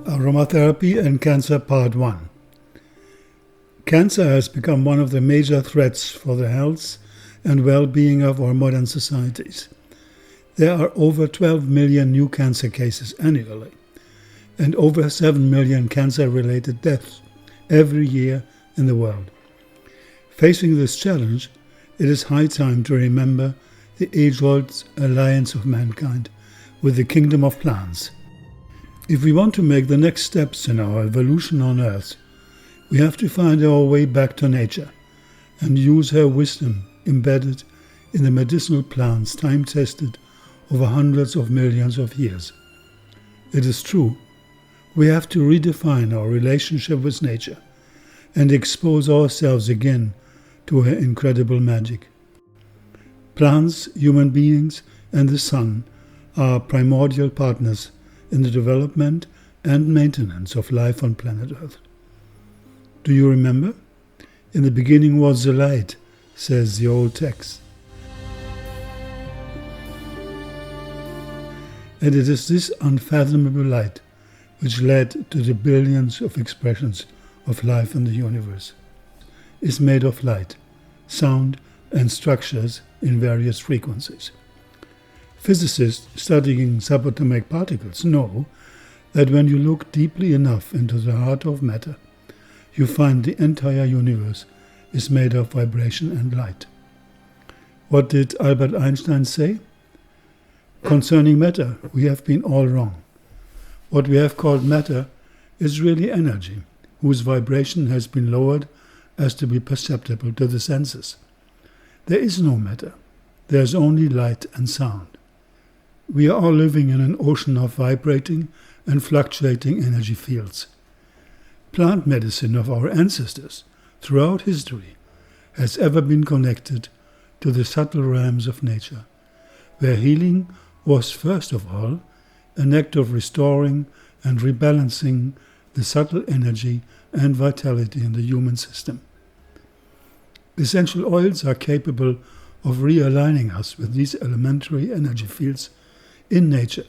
Aromatherapy and Cancer Part 1. Cancer has become one of the major threats for the health and well-being of our modern societies. There are over 12 million new cancer cases annually and over 7 million cancer-related deaths every year in the world. Facing this challenge, it is high time to remember the age-old alliance of mankind with the kingdom of plants. If we want to make the next steps in our evolution on Earth, we have to find our way back to nature and use her wisdom embedded in the medicinal plants time-tested over hundreds of millions of years. It is true, we have to redefine our relationship with nature and expose ourselves again to her incredible magic. Plants, human beings, and the sun are primordial partners in the development and maintenance of life on planet Earth. Do you remember? In the beginning was the light, says the old text. And it is this unfathomable light which led to the billions of expressions of life in the universe. It is made of light, sound, and structures in various frequencies. Physicists studying subatomic particles know that when you look deeply enough into the heart of matter, you find the entire universe is made of vibration and light. What did Albert Einstein say? Concerning matter, we have been all wrong. What we have called matter is really energy, whose vibration has been lowered as to be perceptible to the senses. There is no matter. There is only light and sound. We are all living in an ocean of vibrating and fluctuating energy fields. Plant medicine of our ancestors throughout history has ever been connected to the subtle realms of nature, where healing was first of all an act of restoring and rebalancing the subtle energy and vitality in the human system. Essential oils are capable of realigning us with these elementary energy fields in nature,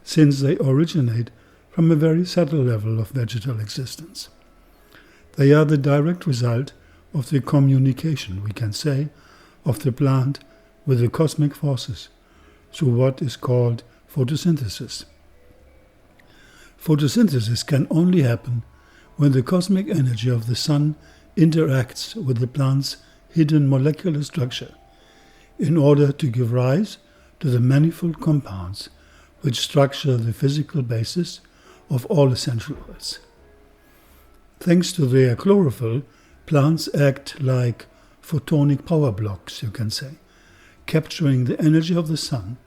since they originate from a very subtle level of vegetal existence. They are the direct result of the communication, we can say, of the plant with the cosmic forces through what is called photosynthesis. Photosynthesis can only happen when the cosmic energy of the sun interacts with the plant's hidden molecular structure in order to give rise to the manifold compounds which structure the physical basis of all essential oils. Thanks to their chlorophyll, plants act like photonic power blocks, you can say, capturing the energy of the sun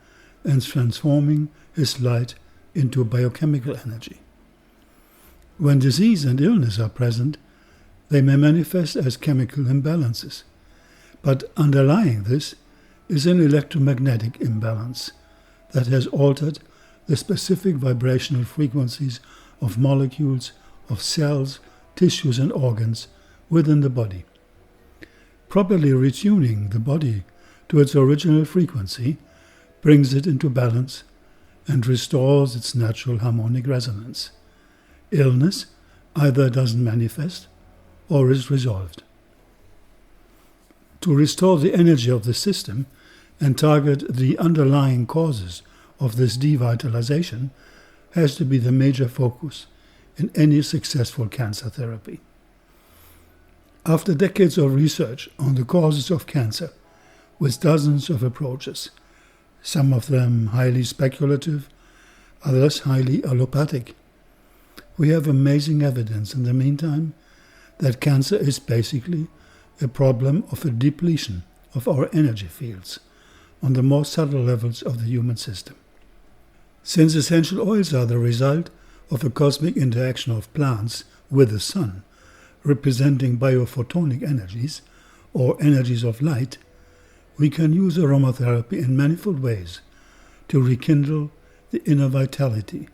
and transforming his light into biochemical energy. When disease and illness are present, they may manifest as chemical imbalances, but underlying this is an electromagnetic imbalance that has altered the specific vibrational frequencies of molecules, of cells, tissues and organs within the body. Properly retuning the body to its original frequency brings it into balance and restores its natural harmonic resonance. Illness either doesn't manifest or is resolved. To restore the energy of the system and target the underlying causes of this devitalization has to be the major focus in any successful cancer therapy. After decades of research on the causes of cancer, with dozens of approaches, some of them highly speculative, others highly allopathic, we have amazing evidence in the meantime that cancer is basically a problem of a depletion of our energy fields on the more subtle levels of the human system. Since essential oils are the result of a cosmic interaction of plants with the sun, representing biophotonic energies or energies of light, we can use aromatherapy in manifold ways to rekindle the inner vitality,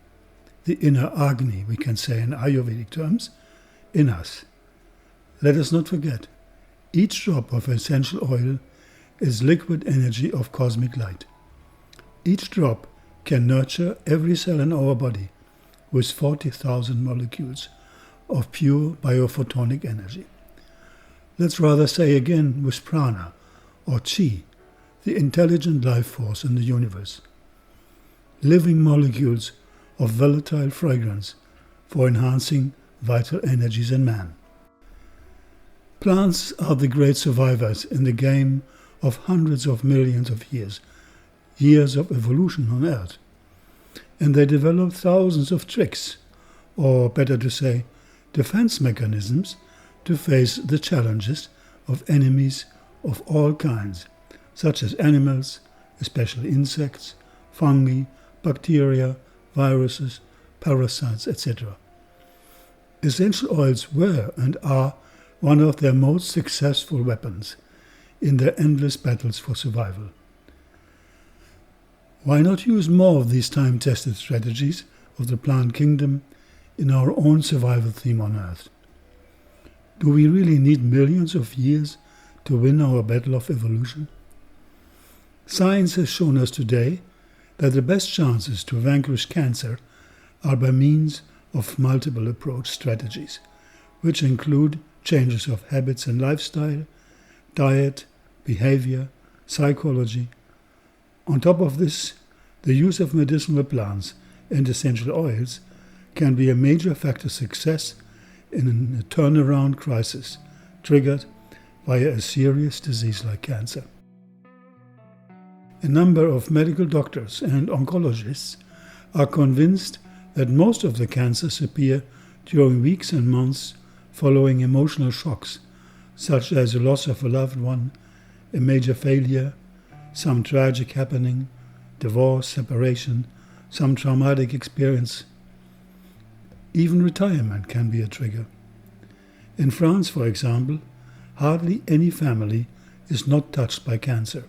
the inner Agni, we can say in Ayurvedic terms, in us. Let us not forget, each drop of essential oil is liquid energy of cosmic light. Each drop can nurture every cell in our body with 40,000 molecules of pure biophotonic energy. Let's rather say again with prana, or chi, the intelligent life force in the universe. Living molecules of volatile fragrance for enhancing vital energies in man. Plants are the great survivors in the game of hundreds of millions of years of evolution on Earth. And they develop thousands of tricks, or better to say, defense mechanisms to face the challenges of enemies of all kinds, such as animals, especially insects, fungi, bacteria, viruses, parasites, etc. Essential oils were and are one of their most successful weapons in their endless battles for survival. Why not use more of these time-tested strategies of the plant kingdom in our own survival theme on Earth? Do we really need millions of years to win our battle of evolution? Science has shown us today that the best chances to vanquish cancer are by means of multiple approach strategies, which include changes of habits and lifestyle, diet, behavior, psychology. On top of this, the use of medicinal plants and essential oils can be a major factor of success in a turnaround crisis triggered via a serious disease like cancer. A number of medical doctors and oncologists are convinced that most of the cancers appear during weeks and months following emotional shocks, such as the loss of a loved one, a major failure, some tragic happening, divorce, separation, some traumatic experience. Even retirement can be a trigger. In France, for example, hardly any family is not touched by cancer.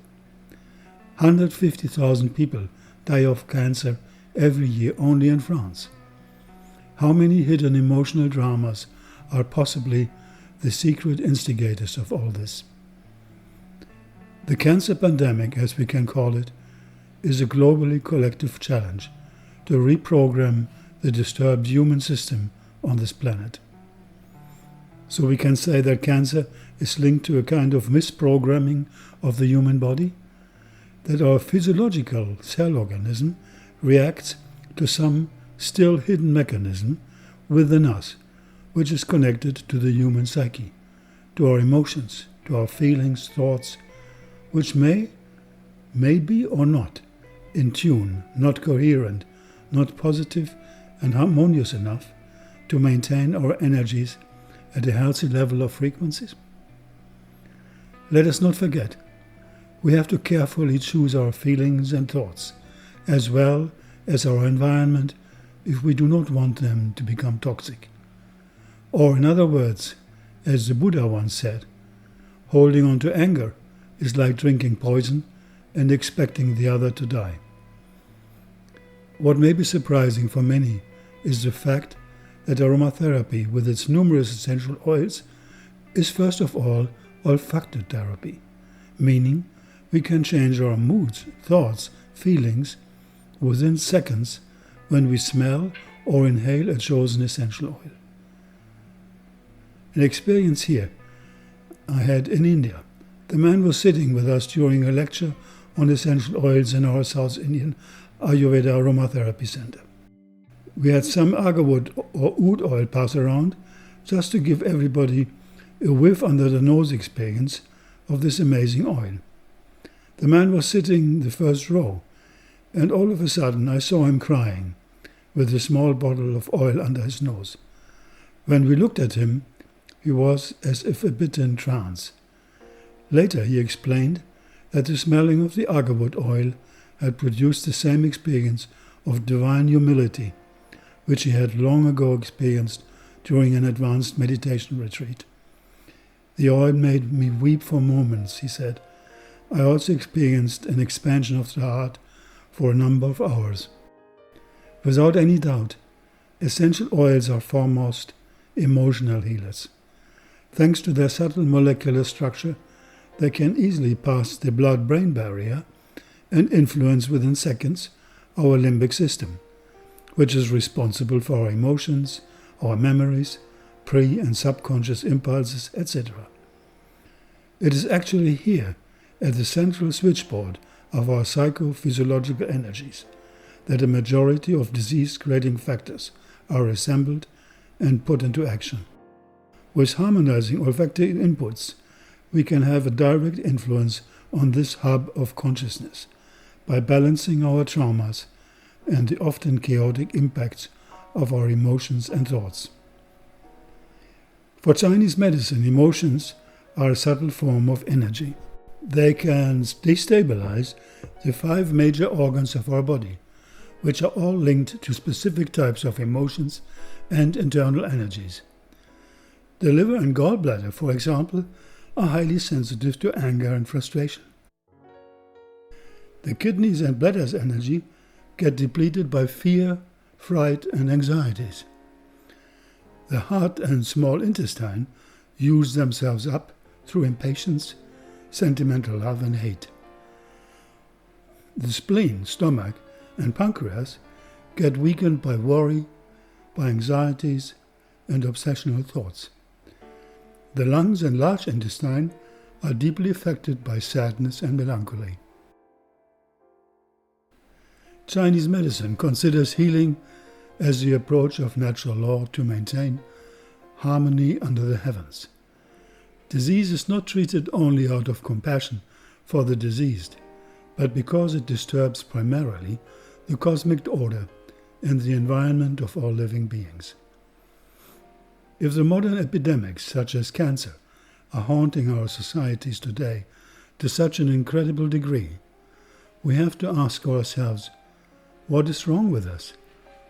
150,000 people die of cancer every year only in France. How many hidden emotional dramas are possibly the secret instigators of all this? The cancer pandemic, as we can call it, is a globally collective challenge to reprogram the disturbed human system on this planet. So we can say that cancer is linked to a kind of misprogramming of the human body, that our physiological cell organism reacts to some still hidden mechanism within us, which is connected to the human psyche, to our emotions, to our feelings, thoughts, which may be or not in tune, not coherent, not positive and harmonious enough to maintain our energies at a healthy level of frequencies. Let us not forget, we have to carefully choose our feelings and thoughts, as well as our environment, if we do not want them to become toxic. Or in other words, as the Buddha once said, holding on to anger is like drinking poison and expecting the other to die. What may be surprising for many is the fact that aromatherapy, with its numerous essential oils, is first of all olfactory therapy, meaning we can change our moods, thoughts, feelings within seconds when we smell or inhale a chosen essential oil. An experience here I had in India. The man was sitting with us during a lecture on essential oils in our South Indian Ayurveda Aromatherapy Center. We had some agarwood or oud oil pass around just to give everybody a whiff under the nose experience of this amazing oil. The man was sitting in the first row, and all of a sudden I saw him crying with a small bottle of oil under his nose. When we looked at him, he was as if a bit in trance. Later he explained that the smelling of the agarwood oil had produced the same experience of divine humility, which he had long ago experienced during an advanced meditation retreat. The oil made me weep for moments, he said. I also experienced an expansion of the heart for a number of hours. Without any doubt, essential oils are foremost emotional healers. Thanks to their subtle molecular structure, they can easily pass the blood-brain barrier and influence within seconds our limbic system, which is responsible for our emotions, our memories, pre- and subconscious impulses, etc. It is actually here, at the central switchboard of our psychophysiological energies, that a majority of disease-creating factors are assembled and put into action. With harmonizing olfactory inputs, we can have a direct influence on this hub of consciousness by balancing our traumas and the often chaotic impacts of our emotions and thoughts. For Chinese medicine, emotions are a subtle form of energy. They can destabilize the 5 major organs of our body, which are all linked to specific types of emotions and internal energies. The liver and gallbladder, for example, are highly sensitive to anger and frustration. The kidneys and bladder's energy get depleted by fear, fright, and anxieties. The heart and small intestine use themselves up through impatience, sentimental love, and hate. The spleen, stomach, and pancreas get weakened by worry, by anxieties, and obsessional thoughts. The lungs and large intestine are deeply affected by sadness and melancholy. Chinese medicine considers healing as the approach of natural law to maintain harmony under the heavens. Disease is not treated only out of compassion for the diseased, but because it disturbs primarily the cosmic order and the environment of all living beings. If the modern epidemics, such as cancer, are haunting our societies today to such an incredible degree, we have to ask ourselves, what is wrong with us?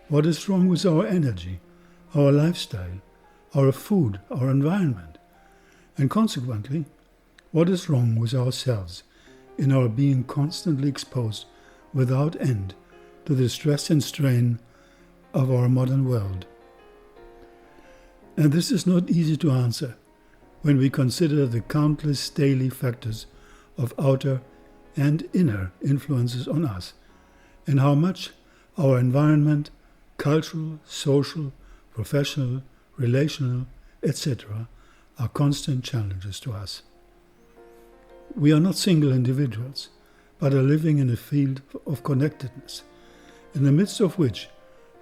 What is wrong with our energy, our lifestyle, our food, our environment? And consequently, what is wrong with ourselves in our being constantly exposed without end to the stress and strain of our modern world? And this is not easy to answer when we consider the countless daily factors of outer and inner influences on us, and how much our environment, cultural, social, professional, relational, etc., are constant challenges to us. We are not single individuals, but are living in a field of connectedness, in the midst of which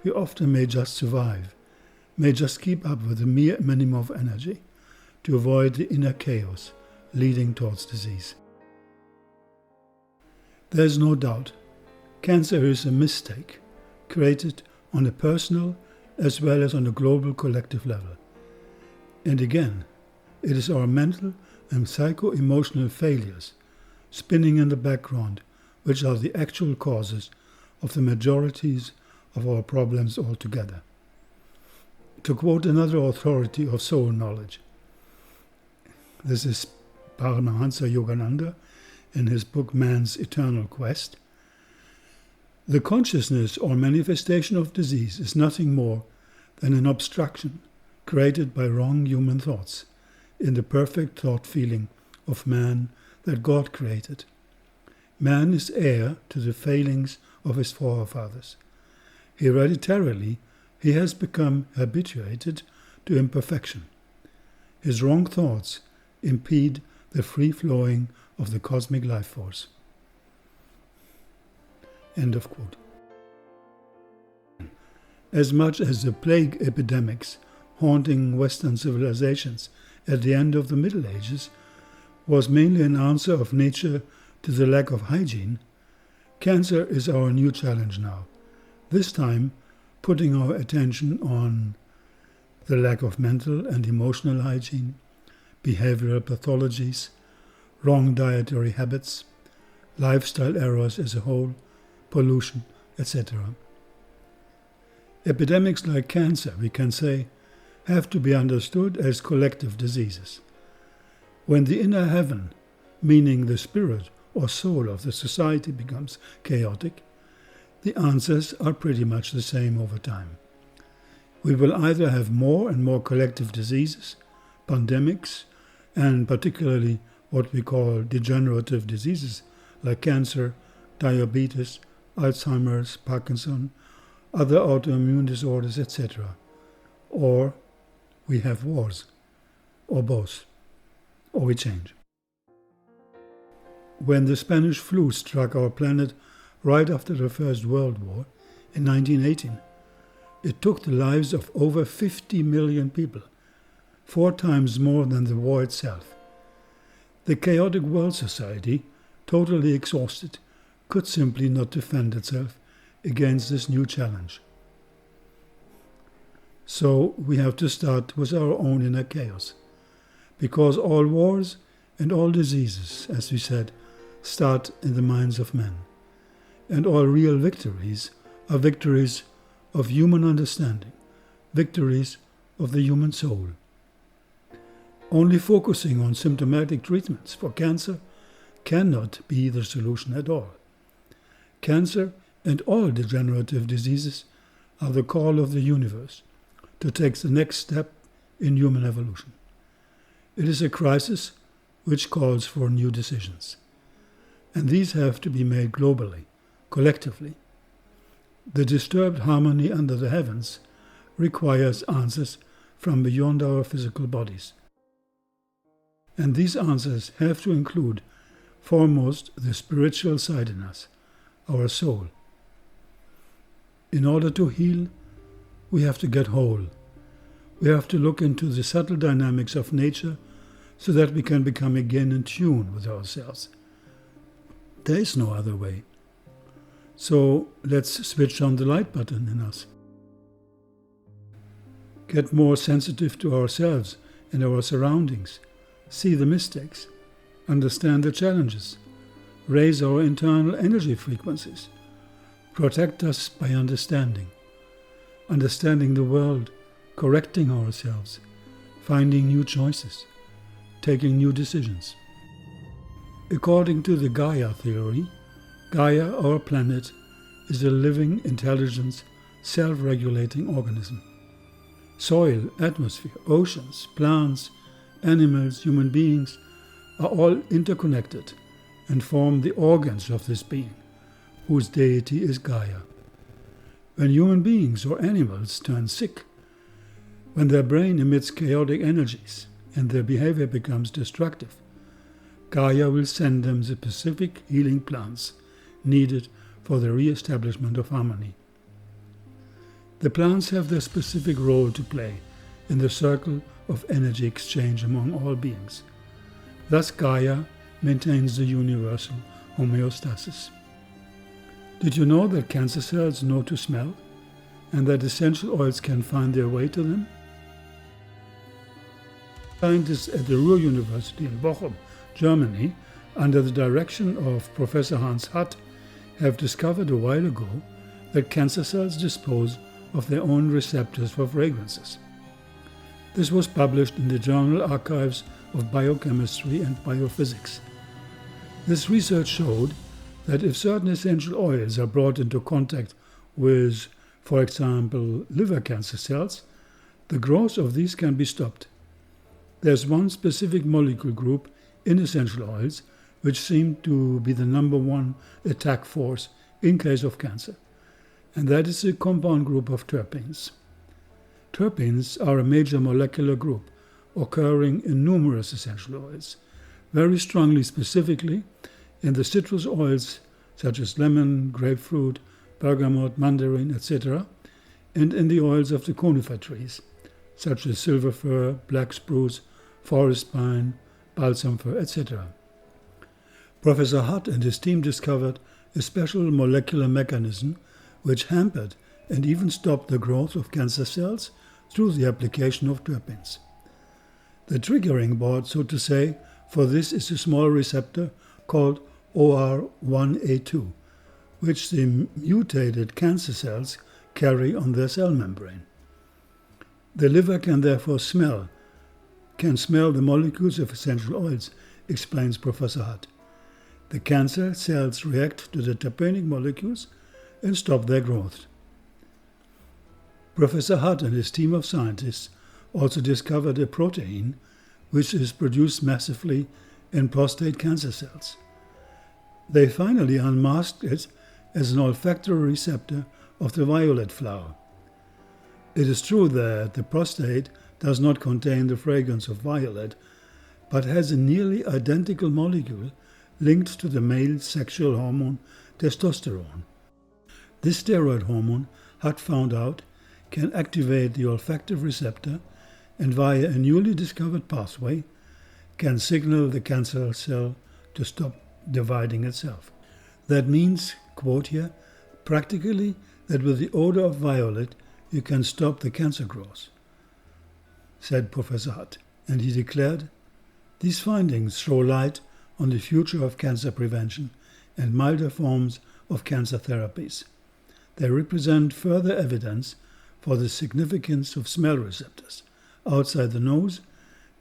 we often may just survive, may just keep up with a mere minimum of energy to avoid the inner chaos leading towards disease. There is no doubt, cancer is a mistake created on a personal as well as on a global collective level. And again, it is our mental and psycho-emotional failures spinning in the background which are the actual causes of the majorities of our problems altogether. To quote another authority of soul knowledge, this is Paramahansa Yogananda in his book Man's Eternal Quest, the consciousness or manifestation of disease is nothing more than an obstruction created by wrong human thoughts in the perfect thought feeling of man that God created. Man is heir to the failings of his forefathers. Hereditarily, he has become habituated to imperfection. His wrong thoughts impede the free flowing of the cosmic life force. End of quote. As much as the plague epidemics haunting Western civilizations at the end of the Middle Ages was mainly an answer of nature to the lack of hygiene, cancer is our new challenge now, this time putting our attention on the lack of mental and emotional hygiene, behavioral pathologies, wrong dietary habits, lifestyle errors as a whole, pollution, etc. Epidemics like cancer, we can say, have to be understood as collective diseases. When the inner heaven, meaning the spirit or soul of the society, becomes chaotic, the answers are pretty much the same over time. We will either have more and more collective diseases, pandemics, and particularly what we call degenerative diseases like cancer, diabetes, Alzheimer's, Parkinson, other autoimmune disorders, etc. Or we have wars, or both, or we change. When the Spanish flu struck our planet right after the First World War in 1918, it took the lives of over 50 million people, 4 times more than the war itself. The chaotic world society, totally exhausted, could simply not defend itself against this new challenge. So we have to start with our own inner chaos, because all wars and all diseases, as we said, start in the minds of men, and all real victories are victories of human understanding, victories of the human soul. Only focusing on symptomatic treatments for cancer cannot be the solution at all. Cancer and all degenerative diseases are the call of the universe to take the next step in human evolution. It is a crisis which calls for new decisions. And these have to be made globally, collectively. The disturbed harmony under the heavens requires answers from beyond our physical bodies. And these answers have to include, foremost, the spiritual side in us, our soul. In order to heal, we have to get whole. We have to look into the subtle dynamics of nature so that we can become again in tune with ourselves. There is no other way. So let's switch on the light button in us. Get more sensitive to ourselves and our surroundings. See the mistakes. Understand the challenges. Raise our internal energy frequencies. Protect us by understanding. Understanding the world, correcting ourselves, finding new choices, taking new decisions. According to the Gaia theory, Gaia, our planet, is a living, intelligent, self-regulating organism. Soil, atmosphere, oceans, plants, animals, human beings are all interconnected and form the organs of this being, whose deity is Gaia. When human beings or animals turn sick, when their brain emits chaotic energies and their behavior becomes destructive, Gaia will send them the specific healing plants needed for the re-establishment of harmony. The plants have their specific role to play in the circle of energy exchange among all beings. Thus Gaia maintains the universal homeostasis. Did you know that cancer cells know to smell, and that essential oils can find their way to them? Scientists at the Ruhr University in Bochum, Germany, under the direction of Professor Hans Hutt, have discovered a while ago that cancer cells dispose of their own receptors for fragrances. This was published in the journal Archives of Biochemistry and Biophysics. This research showed that if certain essential oils are brought into contact with, for example, liver cancer cells, the growth of these can be stopped. There's one specific molecule group in essential oils which seem to be the number one attack force in case of cancer, and that is the compound group of terpenes. Terpenes are a major molecular group occurring in numerous essential oils, very strongly specifically in the citrus oils such as lemon, grapefruit, bergamot, mandarin, etc., and in the oils of the conifer trees such as silver fir, black spruce, forest pine, balsam fir, etc. Professor Hutt and his team discovered a special molecular mechanism which hampered and even stopped the growth of cancer cells through the application of terpenes. The triggering board, so to say, for this is a small receptor called OR1A2, which the mutated cancer cells carry on their cell membrane. The liver can therefore smell the molecules of essential oils, explains Professor Hutt. The cancer cells react to the terpenic molecules and stop their growth. Professor Hutt and his team of scientists also discovered a protein which is produced massively in prostate cancer cells. They finally unmasked it as an olfactory receptor of the violet flower. It is true that the prostate does not contain the fragrance of violet, but has a nearly identical molecule linked to the male sexual hormone testosterone. This steroid hormone, Hutt found out, can activate the olfactive receptor and via a newly discovered pathway can signal the cancer cell to stop dividing itself. That means, quote here, practically that with the odor of violet you can stop the cancer growth, said Professor Hutt, and he declared, these findings throw light on the future of cancer prevention and milder forms of cancer therapies. They represent further evidence for the significance of smell receptors outside the nose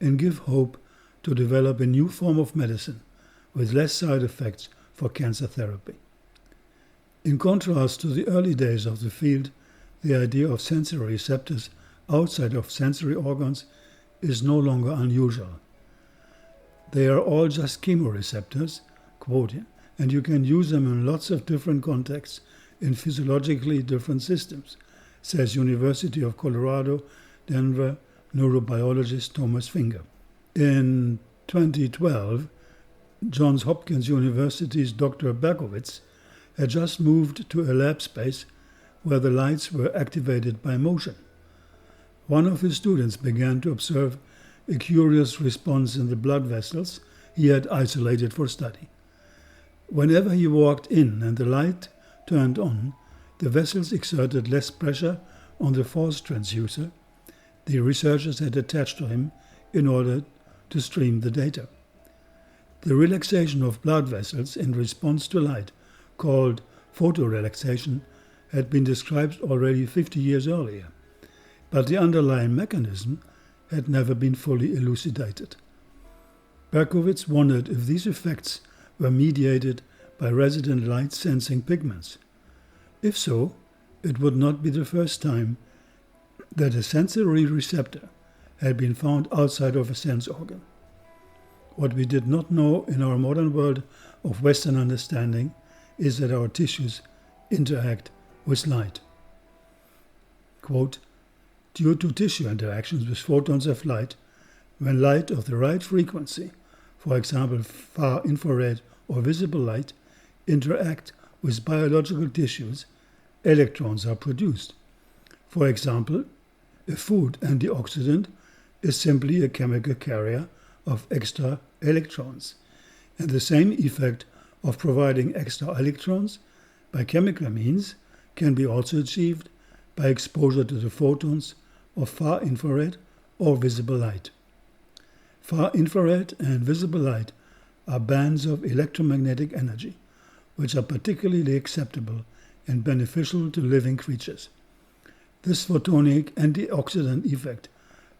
and give hope to develop a new form of medicine with less side effects for cancer therapy. In contrast to the early days of the field, the idea of sensory receptors outside of sensory organs is no longer unusual. They are all just chemoreceptors, quote, and you can use them in lots of different contexts in physiologically different systems, says University of Colorado, Denver neurobiologist Thomas Finger. In 2012, Johns Hopkins University's Dr. Berkowitz had just moved to a lab space where the lights were activated by motion. One of his students began to observe a curious response in the blood vessels he had isolated for study. Whenever he walked in and the light turned on, the vessels exerted less pressure on the force transducer the researchers had attached to him in order to stream the data. The relaxation of blood vessels in response to light, called photorelaxation, had been described already 50 years earlier, but the underlying mechanism had never been fully elucidated. Berkowitz wondered if these effects were mediated by resident light-sensing pigments. If so, it would not be the first time that a sensory receptor had been found outside of a sense organ. What we did not know in our modern world of Western understanding is that our tissues interact with light. Quote, due to tissue interactions with photons of light, when light of the right frequency, for example far infrared or visible light, interact with biological tissues, electrons are produced. For example, a food antioxidant is simply a chemical carrier of extra electrons, and the same effect of providing extra electrons by chemical means can be also achieved by exposure to the photons of far infrared or visible light. Far infrared and visible light are bands of electromagnetic energy, which are particularly acceptable and beneficial to living creatures. This photonic antioxidant effect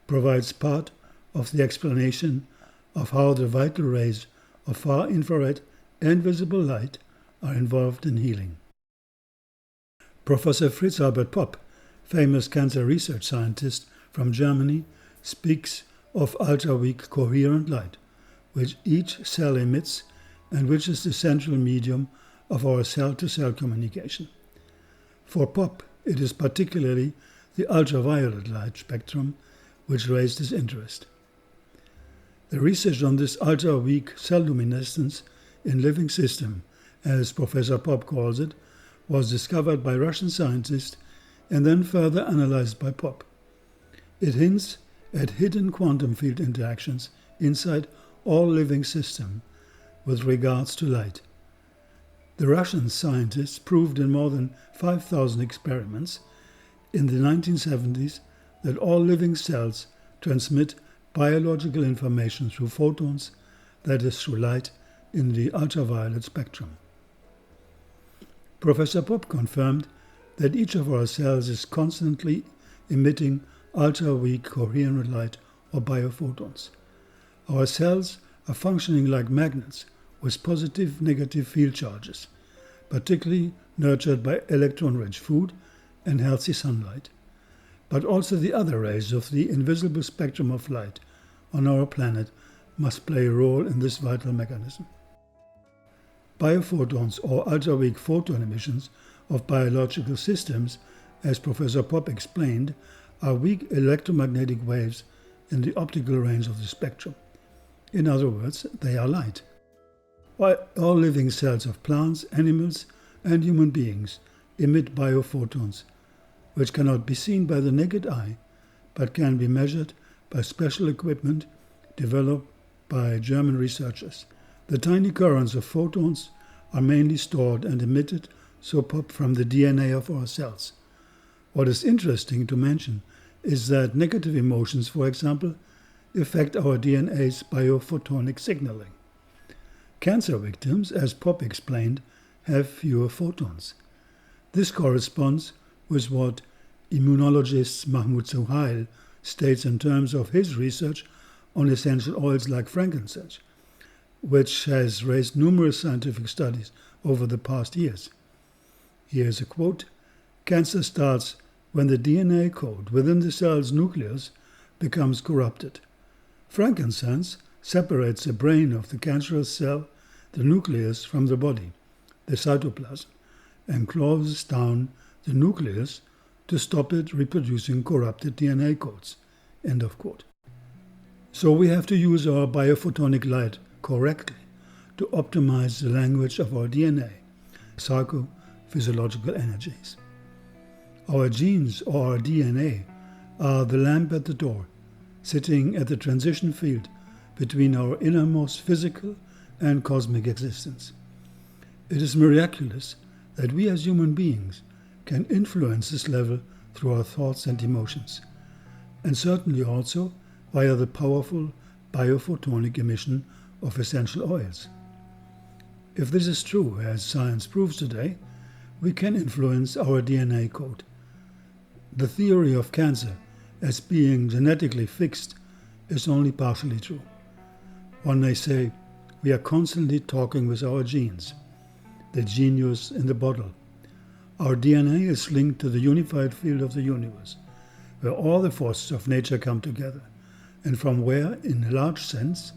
provides part of the explanation of how the vital rays of far infrared and visible light are involved in healing. Professor Fritz Albert Popp, famous cancer research scientist from Germany, speaks of ultra-weak coherent light, which each cell emits and which is the central medium of our cell-to-cell communication. For Popp, it is particularly the ultraviolet light spectrum which raised his interest. The research on this ultra-weak cell luminescence in living system, as Professor Popp calls it, was discovered by Russian scientists and then further analyzed by Popp. It hints at hidden quantum field interactions inside all living systems with regards to light. The Russian scientists proved in more than 5,000 experiments in the 1970s that all living cells transmit biological information through photons, that is, through light in the ultraviolet spectrum. Professor Popp confirmed that each of our cells is constantly emitting ultra-weak coherent light or biophotons. Our cells are functioning like magnets with positive-negative field charges, particularly nurtured by electron-rich food and healthy sunlight. But also the other rays of the invisible spectrum of light on our planet must play a role in this vital mechanism. Biophotons or ultra-weak photon emissions of biological systems, as Professor Popp explained, are weak electromagnetic waves in the optical range of the spectrum. In other words, they are light. All living cells of plants, animals, and human beings emit biophotons, which cannot be seen by the naked eye, but can be measured by special equipment developed by German researchers. The tiny currents of photons are mainly stored and emitted from the DNA of our cells. What is interesting to mention is that negative emotions, for example, affect our DNA's biophotonic signaling. Cancer victims, as Popp explained, have fewer photons. This corresponds with what immunologist Mahmoud Suhail states in terms of his research on essential oils like frankincense, which has raised numerous scientific studies over the past years. Here's a quote: "Cancer starts when the DNA code within the cell's nucleus becomes corrupted. Frankincense separates the brain of the cancerous cell, the nucleus, from the body, the cytoplasm, and closes down the nucleus to stop it reproducing corrupted DNA codes." End of quote. So we have to use our biophotonic light correctly to optimize the language of our DNA, psychophysiological energies. Our genes, or our DNA, are the lamp at the door, sitting at the transition field between our innermost physical and cosmic existence. It is miraculous that we as human beings can influence this level through our thoughts and emotions, and certainly also via the powerful biophotonic emission of essential oils. If this is true, as science proves today, we can influence our DNA code. The theory of cancer as being genetically fixed is only partially true. One may say we are constantly talking with our genes, the genius in the bottle. Our DNA is linked to the unified field of the universe, where all the forces of nature come together, and from where, in a large sense,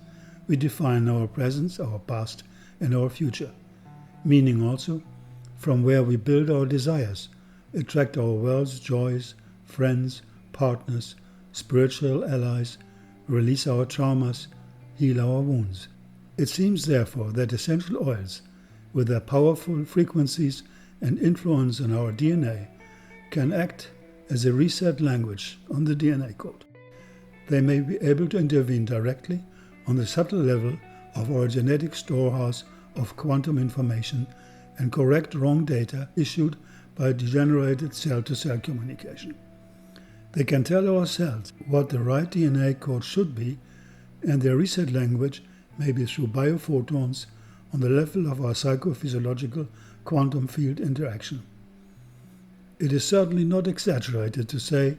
we define our present, our past, and our future, meaning also from where we build our desires, attract our wealth, joys, friends, partners, spiritual allies, release our traumas, heal our wounds. It seems therefore that essential oils, with their powerful frequencies and influence on our DNA, can act as a reset language on the DNA code. They may be able to intervene directly on the subtle level of our genetic storehouse of quantum information and correct wrong data issued by degenerated cell-to-cell communication. They can tell our cells what the right DNA code should be, and their reset language may be through biophotons on the level of our psychophysiological quantum field interaction. It is certainly not exaggerated to say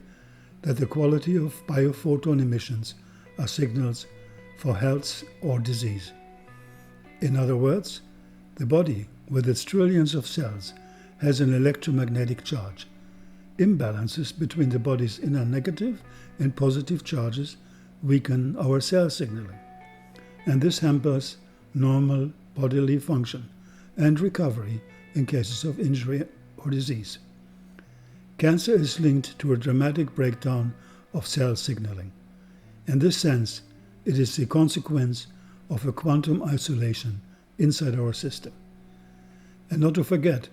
that the quality of biophoton emissions are signals for health or disease. In other words, the body, with its trillions of cells, has an electromagnetic charge. Imbalances between the body's inner negative and positive charges weaken our cell signaling, and this hampers normal bodily function and recovery in cases of injury or disease. Cancer is linked to a dramatic breakdown of cell signaling. In this sense, it is the consequence of a quantum isolation inside our system. And not to forget,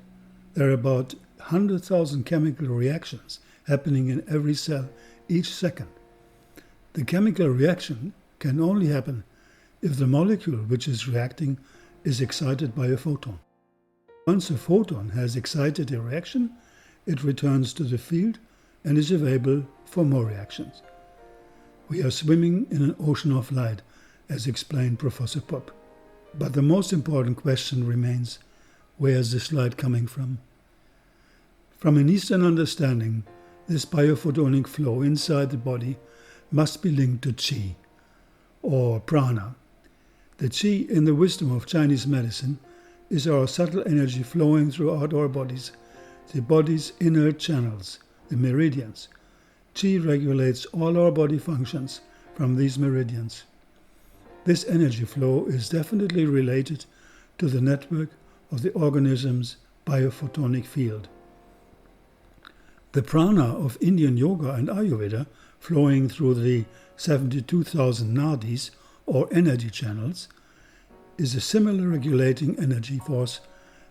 there are about 100,000 chemical reactions happening in every cell each second. The chemical reaction can only happen if the molecule which is reacting is excited by a photon. Once a photon has excited a reaction, it returns to the field and is available for more reactions. We are swimming in an ocean of light, as explained Professor Popp. But the most important question remains, where is this light coming from? From an Eastern understanding, this biophotonic flow inside the body must be linked to qi, or prana. The qi, in the wisdom of Chinese medicine, is our subtle energy flowing throughout our bodies, the body's inner channels, the meridians. Qi regulates all our body functions from these meridians. This energy flow is definitely related to the network of the organism's biophotonic field. The prana of Indian yoga and Ayurveda, flowing through the 72,000 nadis, or energy channels, is a similar regulating energy force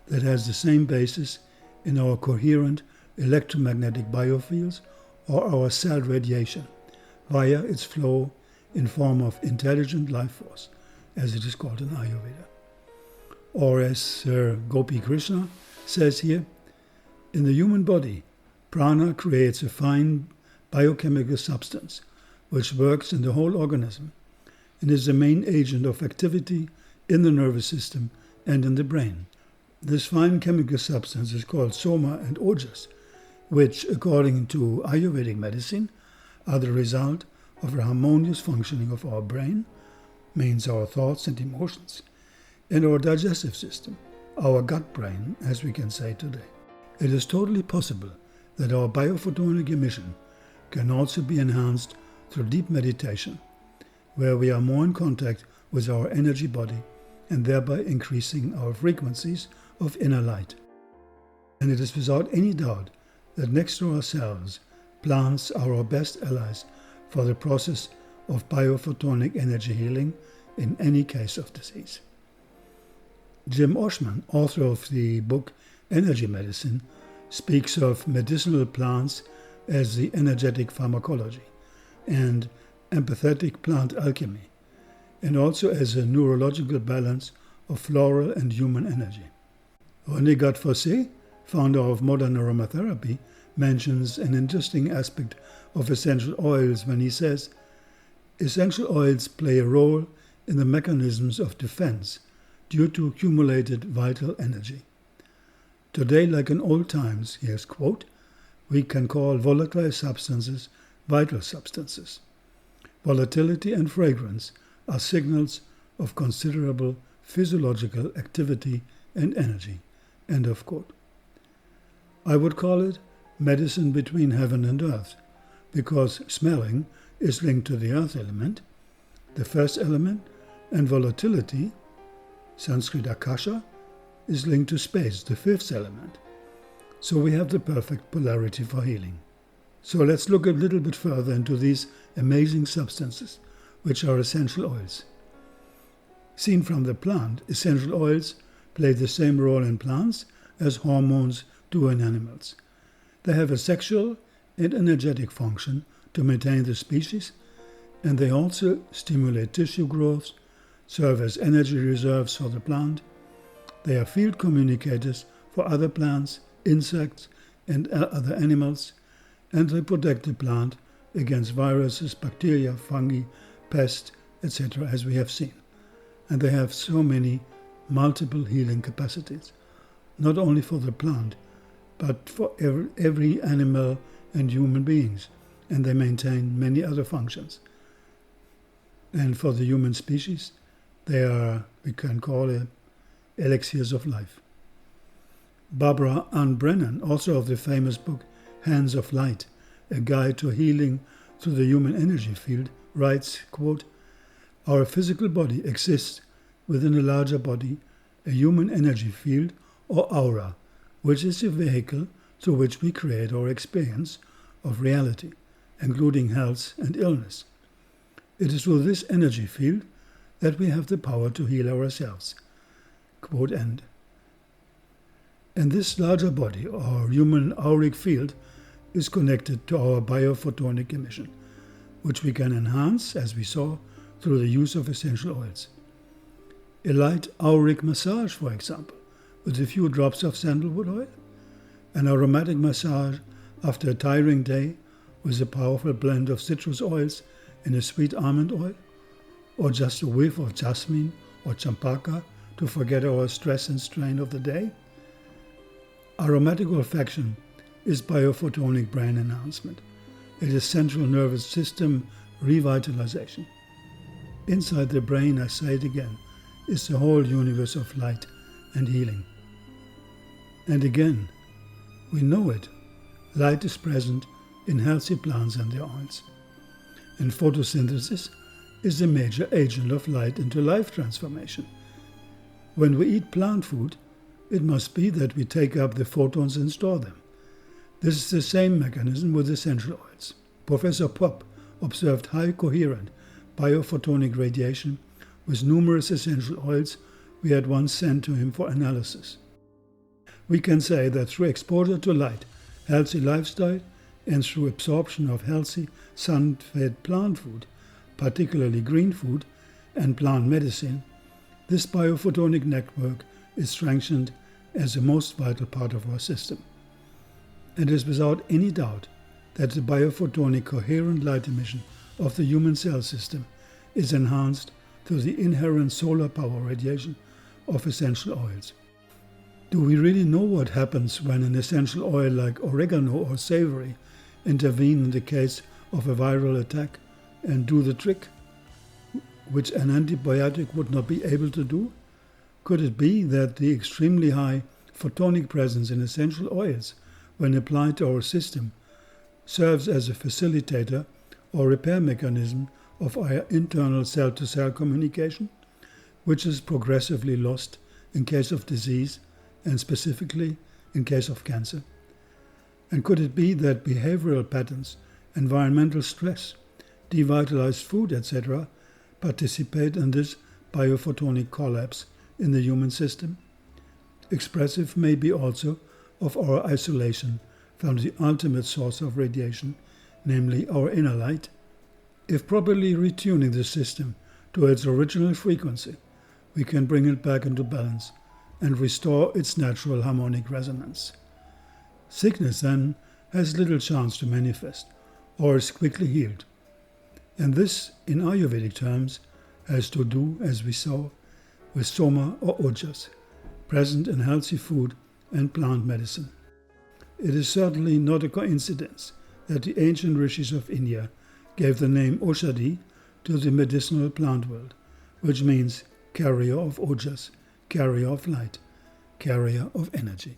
that has the same basis in our coherent electromagnetic biofields or our cell radiation, via its flow in form of intelligent life force, as it is called in Ayurveda. Or as Sir Gopi Krishna says here, in the human body, prana creates a fine biochemical substance which works in the whole organism and is the main agent of activity in the nervous system and in the brain. This fine chemical substance is called soma and ojas, which, according to Ayurvedic medicine, are the result of a harmonious functioning of our brain, means our thoughts and emotions, and our digestive system, our gut brain, as we can say today. It is totally possible that our biophotonic emission can also be enhanced through deep meditation, where we are more in contact with our energy body and thereby increasing our frequencies of inner light. And it is without any doubt that next to ourselves, plants are our best allies for the process of biophotonic energy healing in any case of disease. Jim Oshman, author of the book Energy Medicine, speaks of medicinal plants as the energetic pharmacology and empathetic plant alchemy, and also as a neurological balance of floral and human energy. René Gattefossé, founder of modern aromatherapy, mentions an interesting aspect of essential oils when he says, essential oils play a role in the mechanisms of defense due to accumulated vital energy. Today, like in old times, here's quote, we can call volatile substances vital substances. Volatility and fragrance are signals of considerable physiological activity and energy. End of quote. I would call it medicine between heaven and earth, because smelling is linked to the earth element, the first element, and volatility, Sanskrit akasha, is linked to space, the fifth element. So we have the perfect polarity for healing. So let's look a little bit further into these amazing substances, which are essential oils. Seen from the plant, essential oils play the same role in plants as hormones do in animals. They have a sexual and energetic function to maintain the species, and they also stimulate tissue growth, serve as energy reserves for the plant. They are field communicators for other plants, insects, and other animals, and they protect the plant against viruses, bacteria, fungi, pests, etc., as we have seen. And they have so many multiple healing capacities, not only for the plant, but for every animal and human beings, and they maintain many other functions. And for the human species, they are, we can call it, elixirs of life. Barbara Ann Brennan, author of the famous book Hands of Light, A Guide to Healing Through the Human Energy Field, writes, quote, our physical body exists within a larger body, a human energy field or aura, which is a vehicle through which we create our experience of reality, including health and illness. It is through this energy field that we have the power to heal ourselves. Quote end. And this larger body, or human auric field, is connected to our biophotonic emission, which we can enhance, as we saw, through the use of essential oils. A light auric massage, for example, with a few drops of sandalwood oil, an aromatic massage after a tiring day with a powerful blend of citrus oils and a sweet almond oil, or just a whiff of jasmine or champaka to forget our stress and strain of the day. Aromatic olfaction is biophotonic brain enhancement. It is central nervous system revitalization. Inside the brain, I say it again, is the whole universe of light and healing. And again, we know it. Light is present in healthy plants and their oils. And photosynthesis is a major agent of light into life transformation. When we eat plant food, It must be that we take up the photons and store them. This is the same mechanism with essential oils. Professor Popp observed high coherent biophotonic radiation with numerous essential oils we had once sent to him for analysis. We can say that through exposure to light, healthy lifestyle, and through absorption of healthy, sun-fed plant food, particularly green food and plant medicine, this biophotonic network is strengthened as the most vital part of our system. It is without any doubt that the biophotonic coherent light emission of the human cell system is enhanced through the inherent solar power radiation of essential oils. Do we really know what happens when an essential oil like oregano or savory intervene in the case of a viral attack and do the trick, which an antibiotic would not be able to do? Could it be that the extremely high photonic presence in essential oils, when applied to our system, serves as a facilitator or repair mechanism of our internal cell-to-cell communication, which is progressively lost in case of disease and specifically in case of cancer? And could it be that behavioral patterns, environmental stress, devitalized food, etc., participate in this biophotonic collapse in the human system? Expressive may be also of our isolation from the ultimate source of radiation, namely our inner light. If properly retuning the system to its original frequency, we can bring it back into balance and restore its natural harmonic resonance. Sickness, then, has little chance to manifest or is quickly healed. And this, in Ayurvedic terms, has to do, as we saw, with soma or ojas, present in healthy food and plant medicine. It is certainly not a coincidence that the ancient rishis of India gave the name Oshadi to the medicinal plant world, which means carrier of ojas, carrier of light, carrier of energy.